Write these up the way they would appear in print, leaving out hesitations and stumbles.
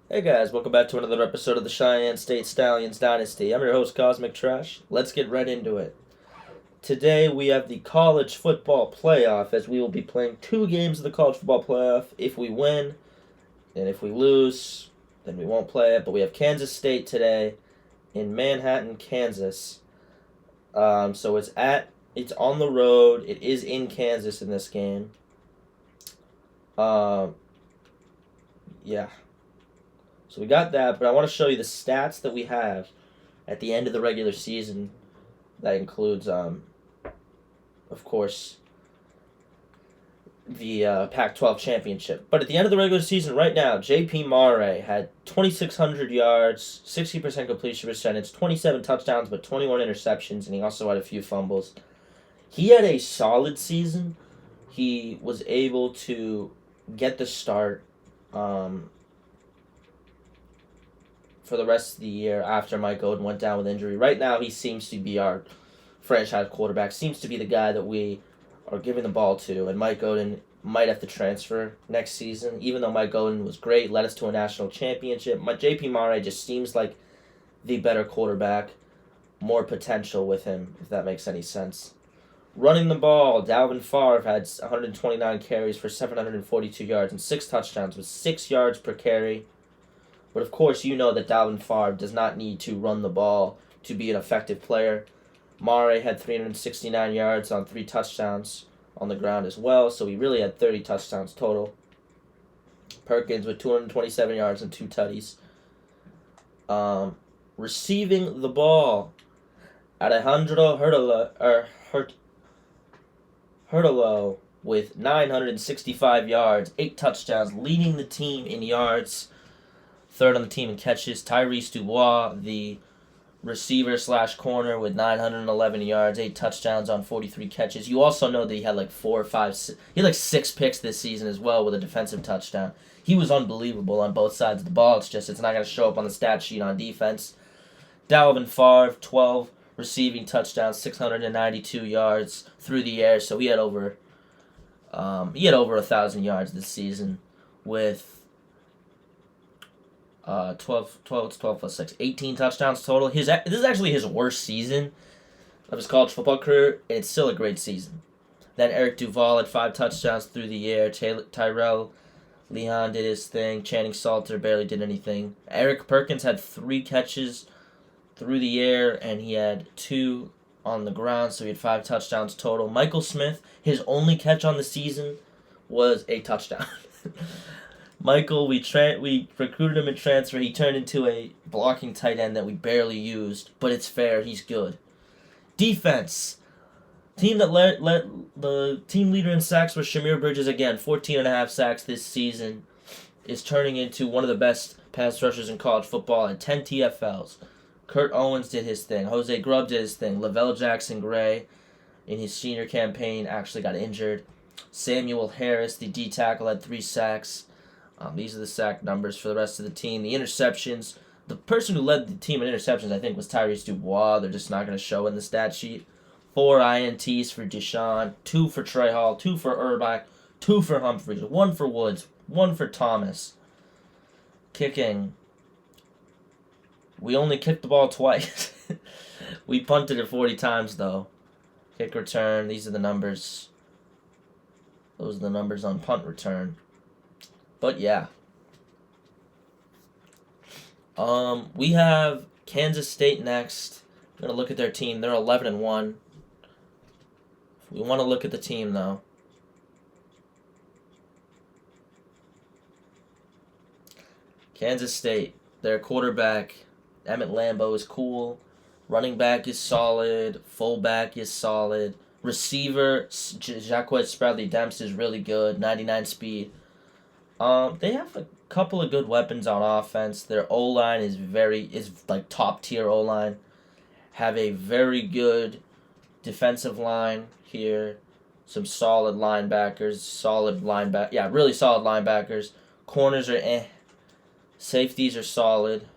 Hey guys, welcome back to another episode of the Cheyenne State Stallions Dynasty. I'm your host, Cosmic Trash. Let's get right into it. Today we have the college football playoff as we will be playing two games of the college football playoff. If we win, and if we lose, then we won't play it. But we have Kansas State today in Manhattan, Kansas. So it's on the road. It is in Kansas in this game. Um, yeah. So we got that, but I want to show you the stats that we have at the end of the regular season. That includes, of course, the Pac-12 championship. But at the end of the regular season, right now, J.P. Mare had 2,600 yards, 60% completion percentage, 27 touchdowns, but 21 interceptions, and he also had a few fumbles. He had a solid season. He was able to get the start for the rest of the year after Mike Oden went down with injury. Right now, he seems to be our franchise quarterback, seems to be the guy that we are giving the ball to, and Mike Oden might have to transfer next season. Even though Mike Oden was great, led us to a national championship, J.P. Mare just seems like the better quarterback, more potential with him, if that makes any sense. Running the ball, Dalvin Favre had 129 carries for 742 yards and 6 touchdowns with 6 yards per carry. But of course, you know that Dalvin Favre does not need to run the ball to be an effective player. Mare had 369 yards on 3 touchdowns on the ground as well, so he really had 30 touchdowns total. Perkins with 227 yards and 2 tutties. Receiving the ball, Alejandro Hurtado with 965 yards, 8 touchdowns, leading the team in yards. Third on the team in catches, Tyrese Dubois, the receiver slash corner with 911 yards, 8 touchdowns on 43 catches. You also know that he had like 4 or 5, he had like 6 picks this season as well with a defensive touchdown. He was unbelievable on both sides of the ball. It's not going to show up on the stat sheet on defense. Dalvin Favre, 12 receiving touchdowns, 692 yards through the air. So he had over 1,000 yards this season with 12 plus 6, 18 touchdowns total. This is actually his worst season of his college football career, and it's still a great season. Then Eric Duval had 5 touchdowns through the air. Tyrell Leon did his thing. Channing Salter barely did anything. Eric Perkins had 3 catches through the air, and he had 2 on the ground, so he had 5 touchdowns total. Michael Smith, his only catch on the season was a touchdown. Michael, we recruited him in transfer. He turned into a blocking tight end that we barely used, but it's fair. He's good. Defense. Team that led the team leader in sacks was Shamir Bridges again. 14.5 sacks this season. Is turning into one of the best pass rushers in college football at 10 TFLs. Kurt Owens did his thing. Jose Grubb did his thing. Lavelle Jackson Gray in his senior campaign actually got injured. Samuel Harris, the D tackle, had 3 sacks. These are the sack numbers for the rest of the team. The interceptions, the person who led the team in interceptions, I think, was Tyrese Dubois. They're just not going to show in the stat sheet. 4 INTs for Deshaun, 2 for Trey Hall, 2 for Urbach, 2 for Humphreys, 1 for Woods, 1 for Thomas. Kicking. We only kicked the ball twice. We punted it 40 times, though. Kick return, these are the numbers. Those are the numbers on punt return. But yeah. We have Kansas State next. I'm gonna look at their team. They're 11-1. We want to look at the team though. Kansas State. Their quarterback Emmett Lambo is cool. Running back is solid. Fullback is solid. Receiver Jacquez Spradley Demps is really good. 99 speed. They have a couple of good weapons on offense. Their O-line is like top tier O-line. Have a very good defensive line here. Some solid linebackers. Really solid linebackers. Corners are eh. Safeties are solid.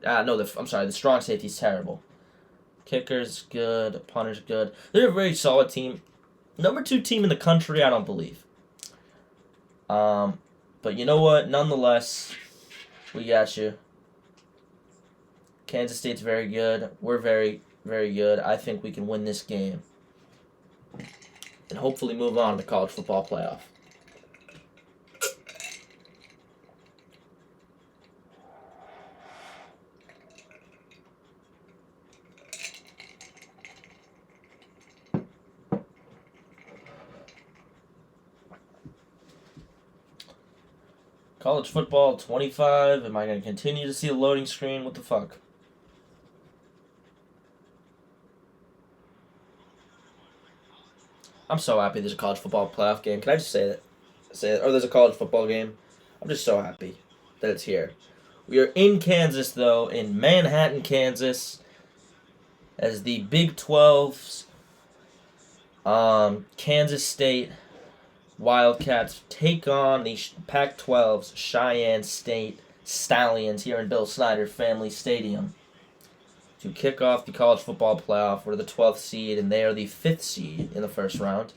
The strong safety's terrible. Kicker's good. Punter's good. They're a very solid team. Number 2 team in the country, I don't believe. But you know what? Nonetheless, We got you. Kansas State's very good. We're very, very good. I think we can win this game. And hopefully move on to the college football playoff. College football 25. Am I going to continue to see a loading screen? What the fuck? I'm so happy there's a college football playoff game. Can I just say that? Or there's a college football game. I'm just so happy that it's here. We are in Kansas, though, in Manhattan, Kansas, as the Big 12's Kansas State Wildcats take on the Pac-12's Cheyenne State Stallions here in Bill Snyder Family Stadium to kick off the college football playoff. We're the 12th seed, and they are the 5th seed in the first round.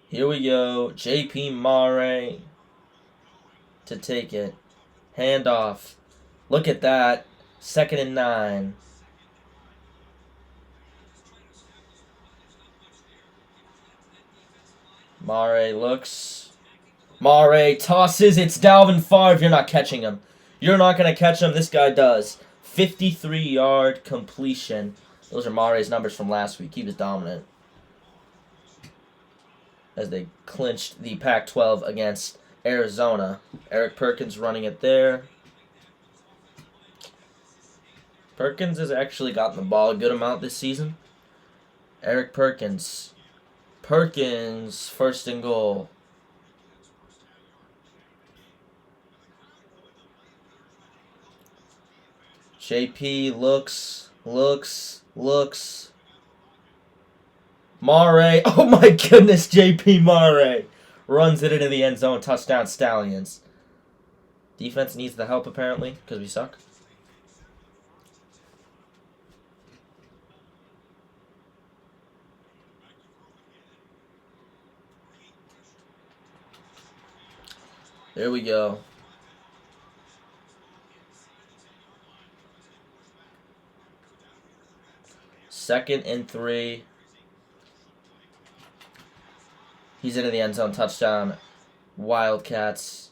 Here we go. J.P. Mare to take it. Handoff. Look at that. 2nd and 9. Mare looks. Mare tosses. It's Dalvin Favre. You're not catching him. You're not going to catch him. This guy does. 53-yard completion. Those are Mare's numbers from last week. He was dominant. As they clinched the Pac-12 against Arizona. Eric Perkins running it there. Perkins has actually gotten the ball a good amount this season. Eric Perkins. Perkins, 1st and goal. JP looks. Mare, oh my goodness, JP Mare runs it into the end zone, touchdown Stallions. Defense needs the help apparently, because we suck. There we go. Second and 3. He's into the end zone, touchdown. Wildcats.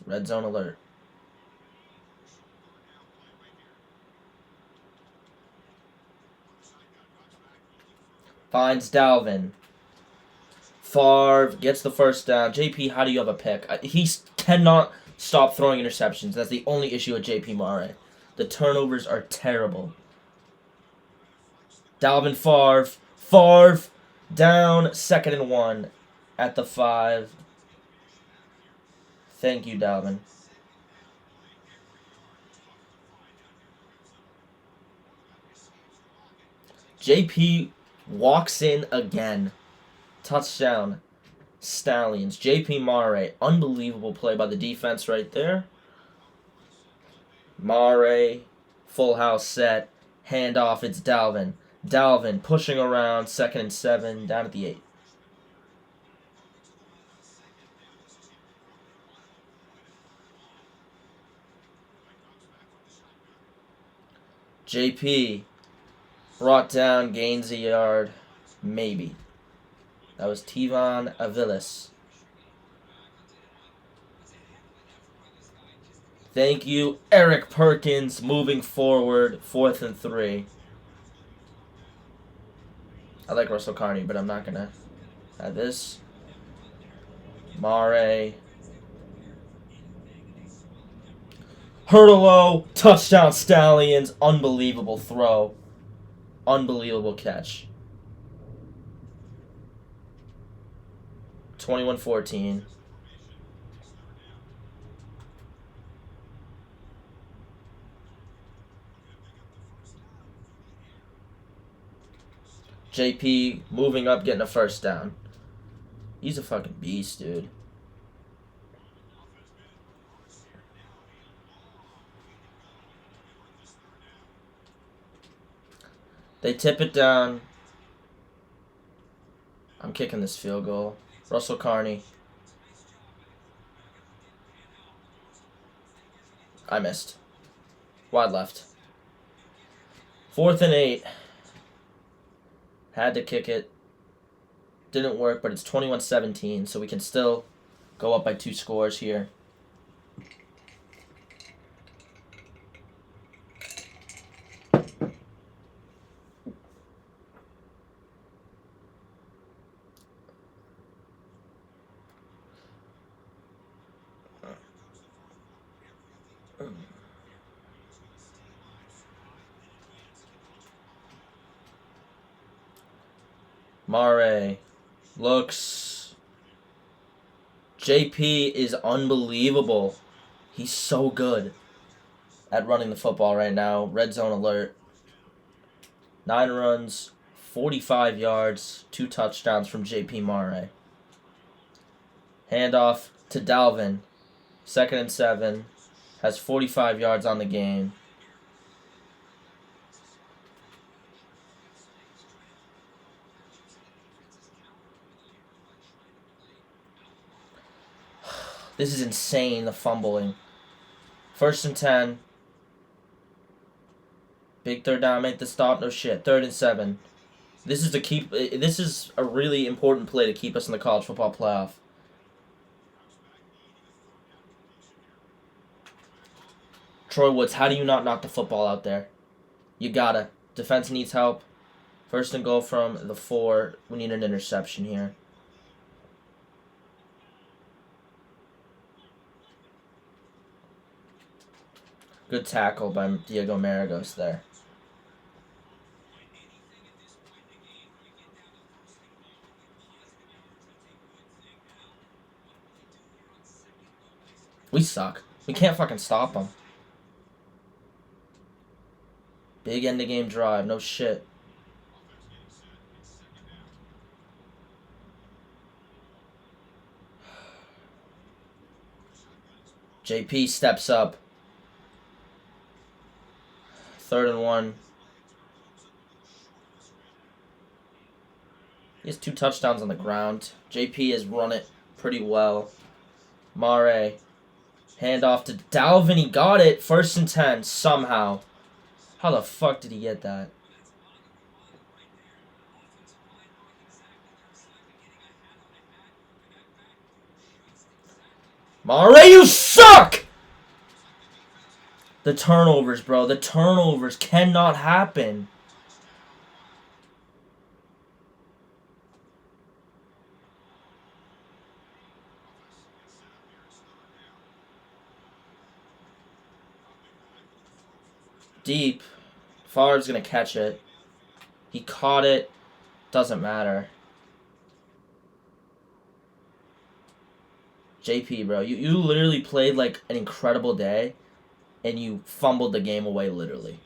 Red zone alert. Finds Dalvin. Favre gets the first down. JP, how do you have a pick? He cannot stop throwing interceptions. That's the only issue with JP Mare. The turnovers are terrible. Dalvin Favre. Favre down, 2nd and 1 at the 5. Thank you, Dalvin. JP walks in again. Touchdown, Stallions. JP Mare, unbelievable play by the defense right there. Mare, full house set, handoff, it's Dalvin. Dalvin pushing around, 2nd and 7, down at the 8. JP brought down, gains a yard, maybe. That was Tevon Aviles. Thank you, Eric Perkins, moving forward, 4th and 3. I like Russell Carney, but I'm not going to have this. Mare. Hurtalo, touchdown Stallions, unbelievable throw. Unbelievable catch. 21-14. JP moving up, getting a first down. He's a fucking beast, dude. They tip it down. I'm kicking this field goal. Russell Carney. I missed. Wide left. 4th and 8. Had to kick it. Didn't work, but it's 21-17, so we can still go up by 2 scores here. Mare looks. JP is unbelievable. He's so good at running the football right now. Red zone alert. 9 runs, 45 yards, 2 touchdowns from JP Mare. Handoff to Dalvin. 2nd and 7. Has 45 yards on the game. This is insane, the fumbling. 1st and 10. Big 3rd down, make the stop. No shit. 3rd and 7. This is a really important play to keep us in the college football playoff. Troy Woods, how do you not knock the football out there? You gotta. Defense needs help. 1st and goal from the 4. We need an interception here. Good tackle by Diego Maragos there. We suck. We can't fucking stop them. Big end of game drive. No shit. JP steps up. 3rd and 1. He has 2 touchdowns on the ground. JP has run it pretty well. Mare. Handoff to Dalvin. He got it. 1st and 10. Somehow. How the fuck did he get that? Mare, you suck! The turnovers, bro. The turnovers cannot happen. Deep. Favre's going to catch it. He caught it. Doesn't matter. JP, bro. You literally played like an incredible day. And you fumbled the game away, literally.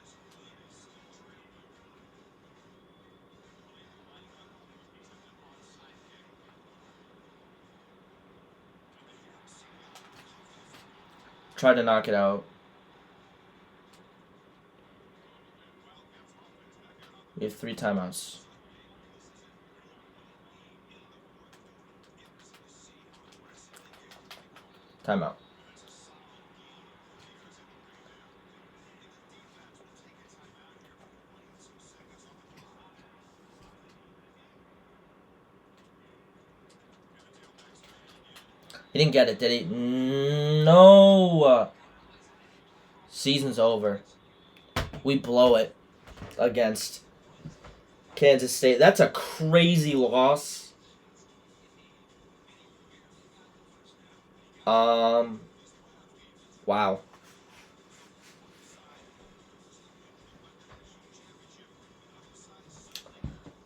Try to knock it out. We have 3 timeouts. Timeout. He didn't get it, did he? No. Season's over. We blow it against Kansas State. That's a crazy loss. Wow.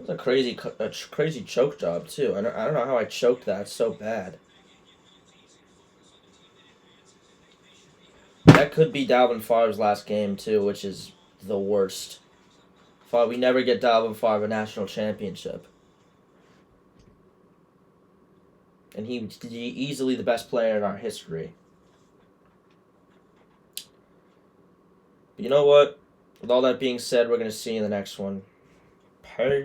That's a crazy choke job too. I don't know how I choked that so bad. That could be Dalvin Favre's last game too, which is the worst. We never get Dalvin Favre a national championship. And he's easily the best player in our history. But you know what? With all that being said, we're going to see you in the next one. Peace.